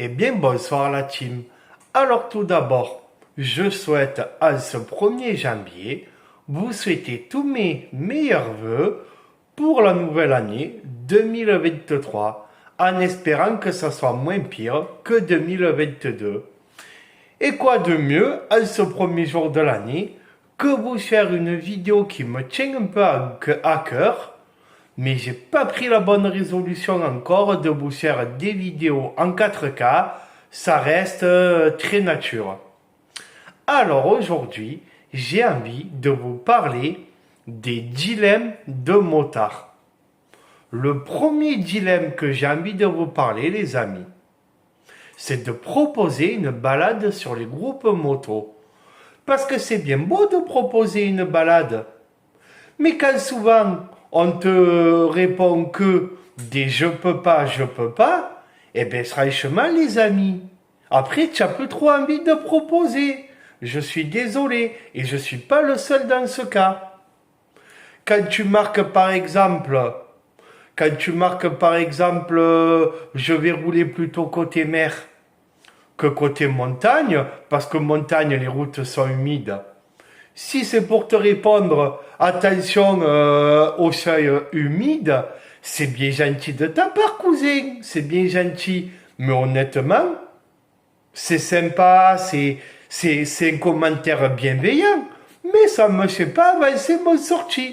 Eh bien, bonsoir la team. Alors tout d'abord, je souhaite à ce 1er janvier vous souhaiter tous mes meilleurs vœux pour la nouvelle année 2023, en espérant que ça soit moins pire que 2022. Et quoi de mieux à ce premier jour de l'année que vous faire une vidéo qui me tient un peu à cœur, mais j'ai pas pris la bonne résolution encore de vous faire des vidéos en 4K, ça reste très nature. Alors aujourd'hui, j'ai envie de vous parler des dilemmes de motard. Le premier dilemme que j'ai envie de vous parler, les amis, c'est de proposer une balade sur les groupes moto. Parce que c'est bien beau de proposer une balade, mais quand souvent on te répond que des je peux pas, eh bien franchement les amis, après tu as plus trop envie de proposer. Je suis désolé, et je suis pas le seul dans ce cas. Quand tu marques par exemple, je vais rouler plutôt côté mer que côté montagne, parce que montagne les routes sont humides. Si c'est pour te répondre, attention au seuil humide, c'est bien gentil de ta part, cousin. C'est bien gentil. Mais honnêtement, c'est sympa, c'est un commentaire bienveillant. Mais ça ne me fait pas avancer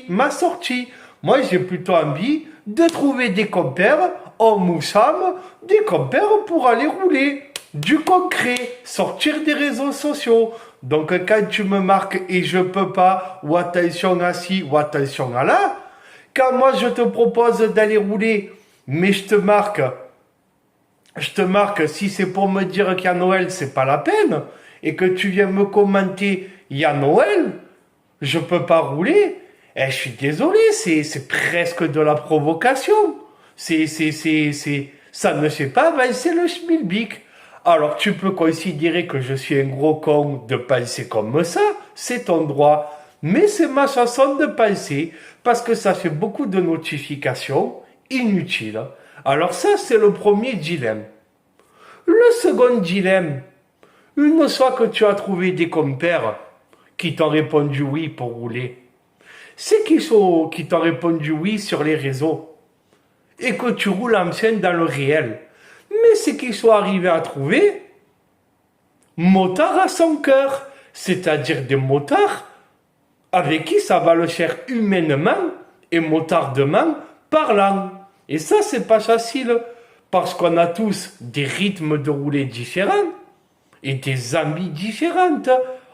ma sortie. Moi, j'ai plutôt envie de trouver des compères, hommes ou femmes, des compères pour aller rouler. Du concret, sortir des réseaux sociaux. Donc quand tu me marques et je peux pas, ou attention à ci, ou attention à là, quand moi je te propose d'aller rouler, mais je te marque, si c'est pour me dire qu'il y a Noël, c'est pas la peine, et que tu viens me commenter, il y a Noël, je peux pas rouler, je suis désolé, c'est presque de la provocation. Ça ne fait pas avancer le schmilblick. Alors tu peux considérer que je suis un gros con de penser comme ça, c'est ton droit. Mais c'est ma façon de penser, parce que ça fait beaucoup de notifications inutiles. Alors ça, c'est le premier dilemme. Le second dilemme, une fois que tu as trouvé des compères qui t'ont répondu oui pour rouler, c'est qui t'ont répondu oui sur les réseaux, et que tu roules enfin dans le réel. Mais c'est qu'ils soient arrivés à trouver motard à son cœur, c'est-à-dire des motards avec qui ça va le faire humainement et motardement parlant. Et ça, c'est pas facile, parce qu'on a tous des rythmes de rouler différents et des envies différentes.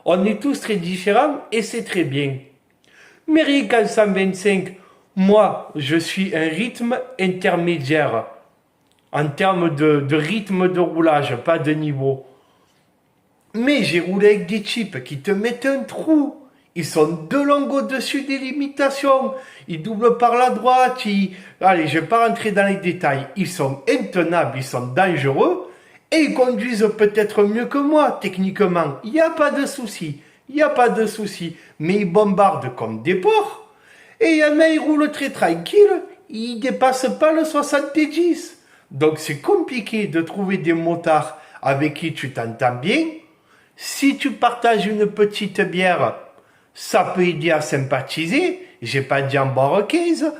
On est tous très différents et c'est très bien. Mais Rick 125, moi, je suis un rythme intermédiaire. En termes de rythme de roulage, pas de niveau. Mais j'ai roulé avec des chips qui te mettent un trou. Ils sont deux longs au-dessus des limitations. Ils doublent par la droite. Allez, je ne vais pas rentrer dans les détails. Ils sont intenables, ils sont dangereux. Et ils conduisent peut-être mieux que moi, techniquement. Il n'y a pas de souci. Mais ils bombardent comme des porcs. Et il y en a, ils roulent très tranquille. Ils ne dépassent pas le 70. Donc c'est compliqué de trouver des motards avec qui tu t'entends bien. Si tu partages une petite bière, ça peut aider à sympathiser. J'ai pas dit en boire 15,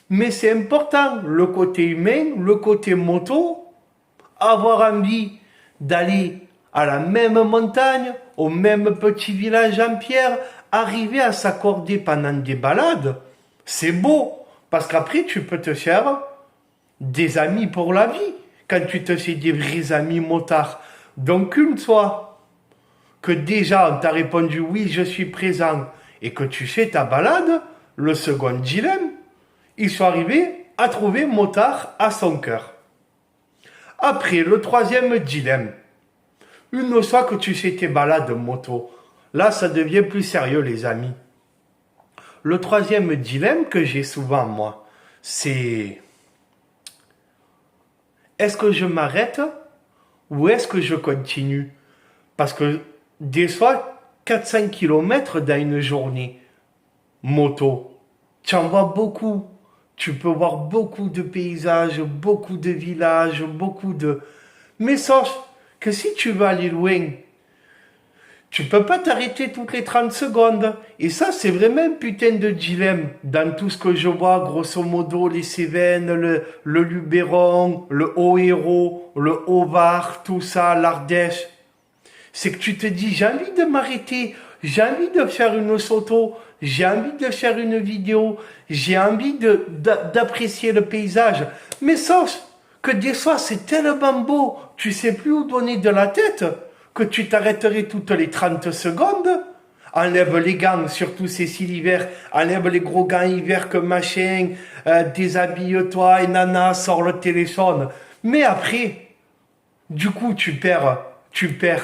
mais c'est important. Le côté humain, le côté moto, avoir envie d'aller à la même montagne, au même petit village en pierre, arriver à s'accorder pendant des balades, c'est beau. Parce qu'après, tu peux te faire des amis pour la vie, quand tu te fais des vrais amis motards. Donc une fois que déjà on t'a répondu oui, je suis présent, et que tu fais ta balade, le second dilemme, ils sont arrivés à trouver motard à son cœur. Après, le troisième dilemme, une fois que tu fais tes balades moto, là ça devient plus sérieux les amis. Le troisième dilemme que j'ai souvent moi, c'est: est-ce que je m'arrête ou est-ce que je continue? Parce que des fois, 4-5 km dans une journée, moto, tu en vois beaucoup. Tu peux voir beaucoup de paysages, beaucoup de villages, beaucoup de... Mais ça, que si tu veux aller loin, tu peux pas t'arrêter toutes les 30 secondes. Et ça, c'est vraiment un putain de dilemme. Dans tout ce que je vois, grosso modo, les Cévennes, le Luberon, le Haut-Hérault, le Haut-Var, tout ça, l'Ardèche. C'est que tu te dis, j'ai envie de m'arrêter, j'ai envie de faire une photo, j'ai envie de faire une vidéo, j'ai envie d'apprécier le paysage. Mais sache que des fois, c'est tellement beau, tu sais plus où donner de la tête, que tu t'arrêterais toutes les 30 secondes. Enlève les gants, surtout Cécile l'hiver, enlève les gros gants hiver que machin, déshabille-toi et nana, sors le téléphone. Mais après, du coup, tu perds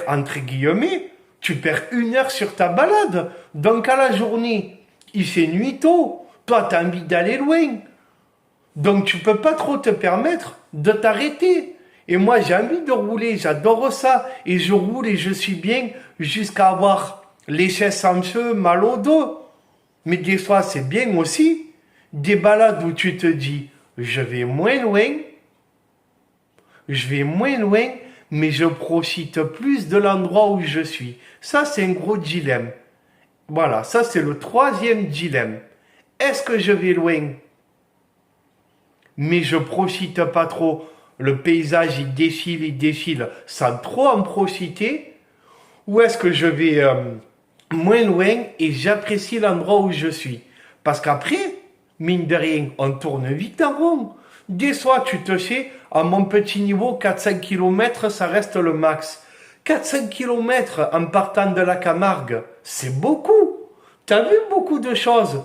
entre guillemets, tu perds 1 heure sur ta balade. Donc à la journée, il fait nuit tôt, toi t'as envie d'aller loin. Donc tu peux pas trop te permettre de t'arrêter. Et moi j'ai envie de rouler, j'adore ça. Et je roule et je suis bien jusqu'à avoir les chaises en feu, mal au dos. Mais des fois c'est bien aussi des balades où tu te dis, je vais moins loin, mais je profite plus de l'endroit où je suis. Ça c'est un gros dilemme. Voilà, ça c'est le 3e dilemme. Est-ce que je vais loin, mais je profite pas trop? Le paysage il défile sans trop en profiter, ou est-ce que je vais moins loin et j'apprécie l'endroit où je suis? Parce qu'après, mine de rien, on tourne vite en rond. Des fois, tu te sais, à mon petit niveau, 4-5 km, ça reste le max. 4-5 km en partant de la Camargue, c'est beaucoup. T'as vu beaucoup de choses.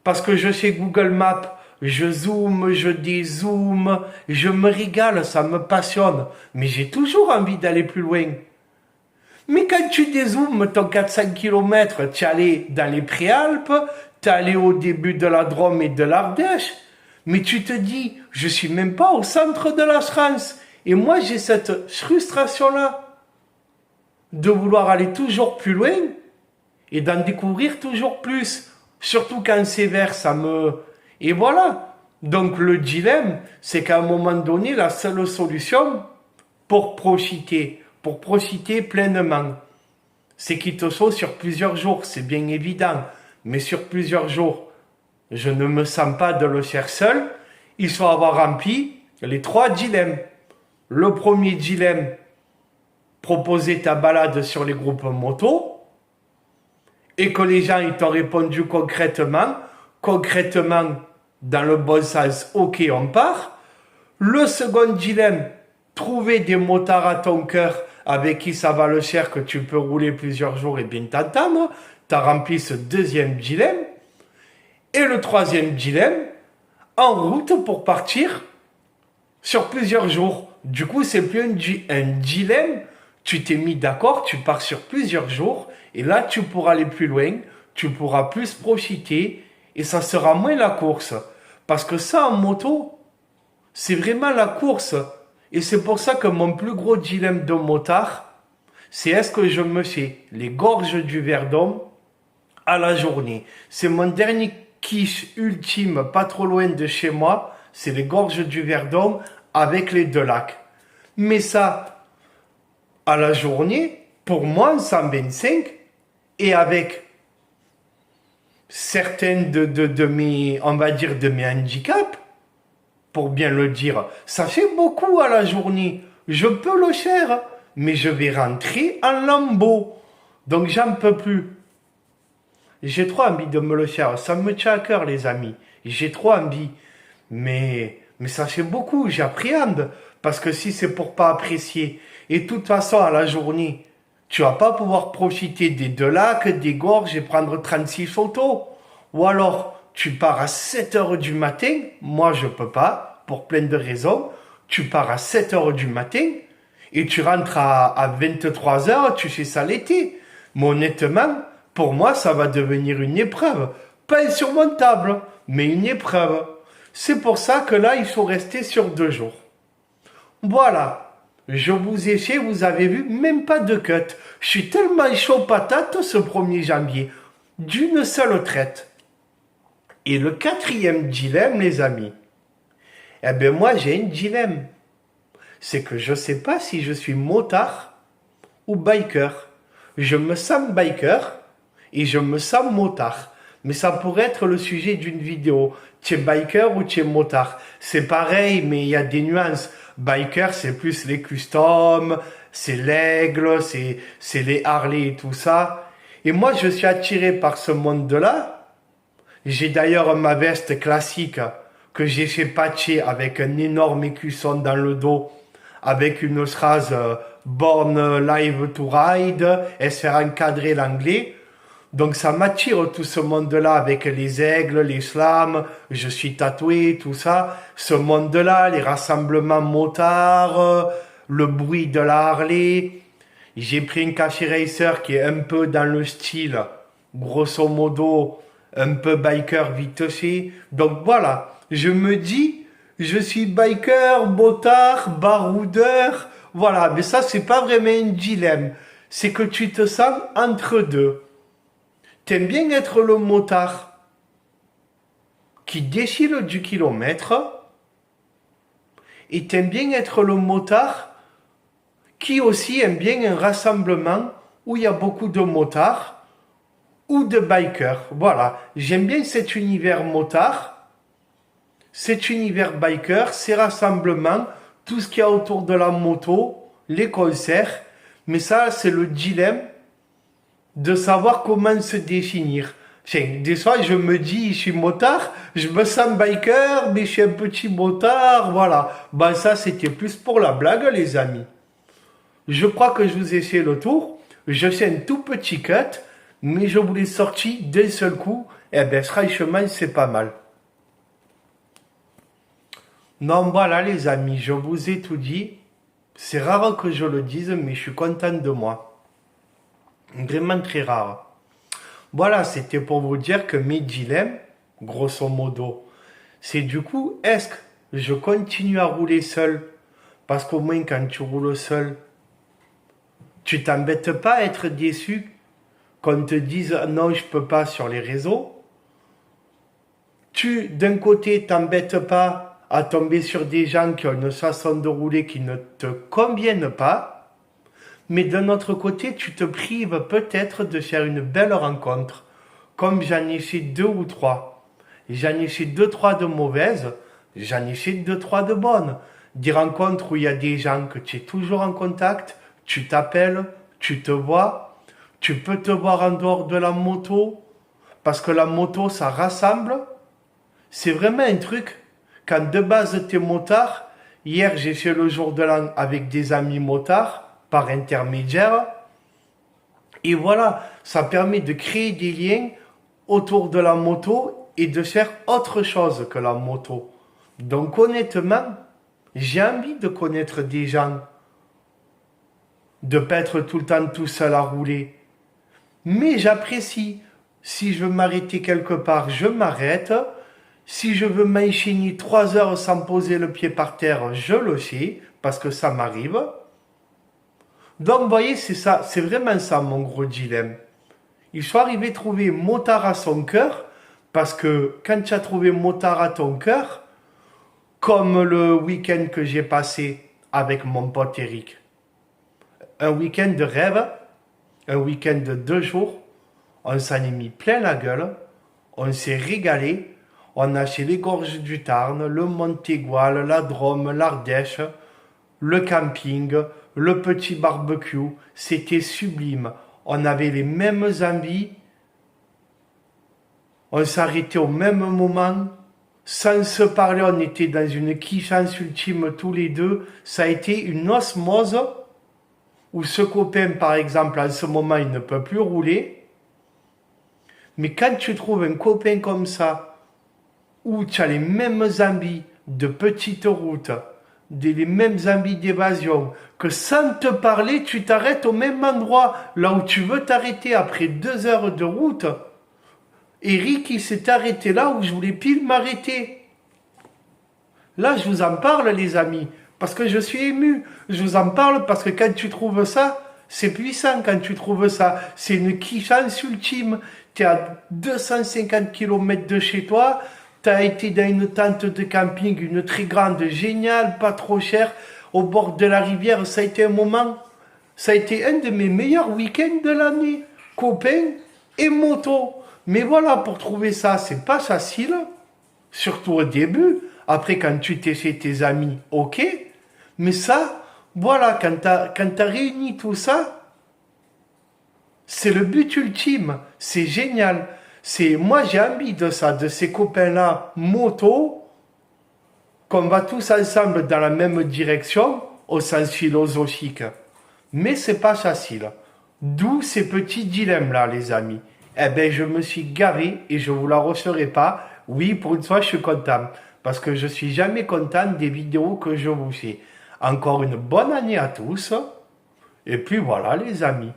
Parce que je sais Google Maps, je zoome, je dézoome, je me régale, ça me passionne. Mais j'ai toujours envie d'aller plus loin. Mais quand tu dézoomes ton 4-5 km, tu es allé dans les Préalpes, tu es allé au début de la Drôme et de l'Ardèche, mais tu te dis, je suis même pas au centre de la France. Et moi, j'ai cette frustration-là de vouloir aller toujours plus loin et d'en découvrir toujours plus. Surtout quand c'est vert, ça me... Et voilà. Donc le dilemme, c'est qu'à un moment donné, la seule solution pour profiter pleinement, c'est qu'il te faut sur plusieurs jours, c'est bien évident. Mais sur plusieurs jours, je ne me sens pas de le faire seul. Il faut avoir rempli les 3 dilemmes. Le premier dilemme, proposer ta balade sur les groupes moto et que les gens ils t'ont répondu concrètement dans le bon sens, ok on part. Le second dilemme, trouver des motards à ton cœur avec qui ça va le faire, que tu peux rouler plusieurs jours et bien t'entendre. Tu as rempli ce 2e dilemme. Et le 3e dilemme, en route pour partir sur plusieurs jours. Du coup, c'est plus un dilemme. Tu t'es mis d'accord, tu pars sur plusieurs jours. Et là, tu pourras aller plus loin. Tu pourras plus profiter. Et ça sera moins la course. Parce que ça, en moto, c'est vraiment la course. Et c'est pour ça que mon plus gros dilemme de motard, c'est est-ce que je me fais les gorges du Verdon à la journée. C'est mon dernier quiche ultime, pas trop loin de chez moi, c'est les gorges du Verdon avec les 2 lacs. Mais ça, à la journée, pour moi, en 125, et avec certaines de mes, on va dire, de mes handicaps, pour bien le dire, ça fait beaucoup à la journée. Je peux le faire, mais je vais rentrer en lambeau. Donc j'en peux plus. J'ai trop envie de me le faire. Ça me tient à cœur, les amis. J'ai trop envie. Mais ça fait beaucoup. J'appréhende. Parce que si c'est pour pas apprécier, et de toute façon, à la journée, tu vas pas pouvoir profiter des 2 lacs, des gorges et prendre 36 photos. Ou alors, tu pars à 7 heures du matin. Moi, je peux pas, pour plein de raisons. Tu pars à 7 heures du matin et tu rentres à 23 heures. Tu fais ça l'été. Mais honnêtement, pour moi, ça va devenir une épreuve. Pas insurmontable, mais une épreuve. C'est pour ça que là, il faut rester sur 2 jours. Voilà. Je vous ai fait, vous avez vu, même pas de cut. Je suis tellement chaud patate ce 1er janvier. D'une seule traite. Et le 4e dilemme, les amis. Eh bien, moi, j'ai un dilemme. c'est que je sais pas si je suis motard ou biker. Je me sens biker et je me sens motard. Mais ça pourrait être le sujet d'une vidéo. Tu es biker ou tu es motard. C'est pareil, mais il y a des nuances. Biker, c'est plus les customs, c'est l'aigle, c'est les Harley et tout ça. Et moi, je suis attiré par ce monde-là. J'ai d'ailleurs ma veste classique que j'ai fait patcher avec un énorme écusson dans le dos, avec une phrase Born Live to Ride, et se faire encadrer l'anglais. Donc ça m'attire tout ce monde-là avec les aigles, les slams, je suis tatoué, tout ça. Ce monde-là, les rassemblements motards, le bruit de la Harley. J'ai pris un Cashi Racer qui est un peu dans le style, grosso modo, un peu biker vite fait. Donc voilà, je me dis, je suis biker, motard, baroudeur. Voilà, mais ça c'est pas vraiment un dilemme. C'est que tu te sens entre deux. T'aimes bien être le motard qui défile du kilomètre et t'aimes bien être le motard qui aussi aime bien un rassemblement où il y a beaucoup de motards ou de bikers. Voilà, j'aime bien cet univers motard, cet univers biker, ces rassemblements, tout ce qu'il y a autour de la moto, les concerts. Mais ça, c'est le dilemme de savoir comment se définir. Des fois, je me dis, je suis motard, je me sens biker, mais je suis un petit motard, voilà. Ben ça, c'était plus pour la blague, les amis. Je crois que je vous ai fait le tour. Je fais un tout petit cut, mais je vous l'ai sorti d'un seul coup. Eh ben, franchement, c'est pas mal. Non, voilà, les amis, je vous ai tout dit. C'est rare que je le dise, mais je suis content de moi. Vraiment très rare. Voilà, c'était pour vous dire que mes dilemmes, grosso modo, c'est du coup, est-ce que je continue à rouler seul? Parce qu'au moins, quand tu roules seul, tu t'embêtes pas à être déçu qu'on te dise non, je peux pas sur les réseaux. Tu, d'un côté, t'embêtes pas à tomber sur des gens qui ont une façon de rouler qui ne te conviennent pas. Mais d'un autre côté, tu te prives peut-être de faire une belle rencontre, comme j'en ai fait 2 ou 3. J'en ai fait 2, 3 de mauvaises, j'en ai fait 2, 3 de bonnes. Des rencontres où il y a des gens que tu es toujours en contact, tu t'appelles, tu te vois, tu peux te voir en dehors de la moto, parce que la moto, ça rassemble. C'est vraiment un truc, quand de base tu es motard, hier j'ai fait le jour de l'an avec des amis motards, par intermédiaire. Et voilà, ça permet de créer des liens autour de la moto et de faire autre chose que la moto. Donc honnêtement, j'ai envie de connaître des gens, de ne pas être tout le temps tout seul à rouler. Mais j'apprécie. Si je veux m'arrêter quelque part, je m'arrête. Si je veux m'enchaîner 3 heures sans poser le pied par terre, je le fais, parce que ça m'arrive. Donc, vous voyez, c'est ça, c'est vraiment ça mon gros dilemme. Il faut arriver à trouver motard à son cœur, parce que quand tu as trouvé motard à ton cœur, comme le week-end que j'ai passé avec mon pote Eric, un week-end de rêve, un week-end de 2 jours, on s'en est mis plein la gueule, on s'est régalé, on a fait les gorges du Tarn, le Montégoal, la Drôme, l'Ardèche, le camping, le petit barbecue, c'était sublime. On avait les mêmes envies, on s'arrêtait au même moment, sans se parler, on était dans une kiffance ultime tous les deux. Ça a été une osmose où ce copain, par exemple, en ce moment, il ne peut plus rouler. Mais quand tu trouves un copain comme ça, où tu as les mêmes envies de petites routes, les mêmes envies d'évasion, que sans te parler, tu t'arrêtes au même endroit, là où tu veux t'arrêter après 2 heures de route. Eric, il s'est arrêté là où je voulais pile m'arrêter. Là, je vous en parle, les amis, parce que je suis ému. Je vous en parle parce que quand tu trouves ça, c'est puissant quand tu trouves ça. C'est une kiffance ultime. Tu es à 250 km de chez toi, tu as été dans une tente de camping, une très grande, géniale, pas trop chère. au bord de la rivière, ça a été un moment, ça a été un de mes meilleurs week-ends de l'année. Copains et moto. Mais voilà, pour trouver ça, c'est pas facile, surtout au début. Après, quand tu t'es chez tes amis, ok. Mais ça, voilà, quand t'as réuni tout ça, c'est le but ultime. C'est génial. Moi, j'ai envie de ça, de ces copains-là, moto, qu'on va tous ensemble dans la même direction, au sens philosophique. Mais c'est pas facile. D'où ces petits dilemmes-là, les amis. Eh ben, je me suis garé et je vous la referai pas. Oui, pour une fois, je suis content. Parce que je suis jamais content des vidéos que je vous fais. Encore une bonne année à tous. Et puis voilà, les amis.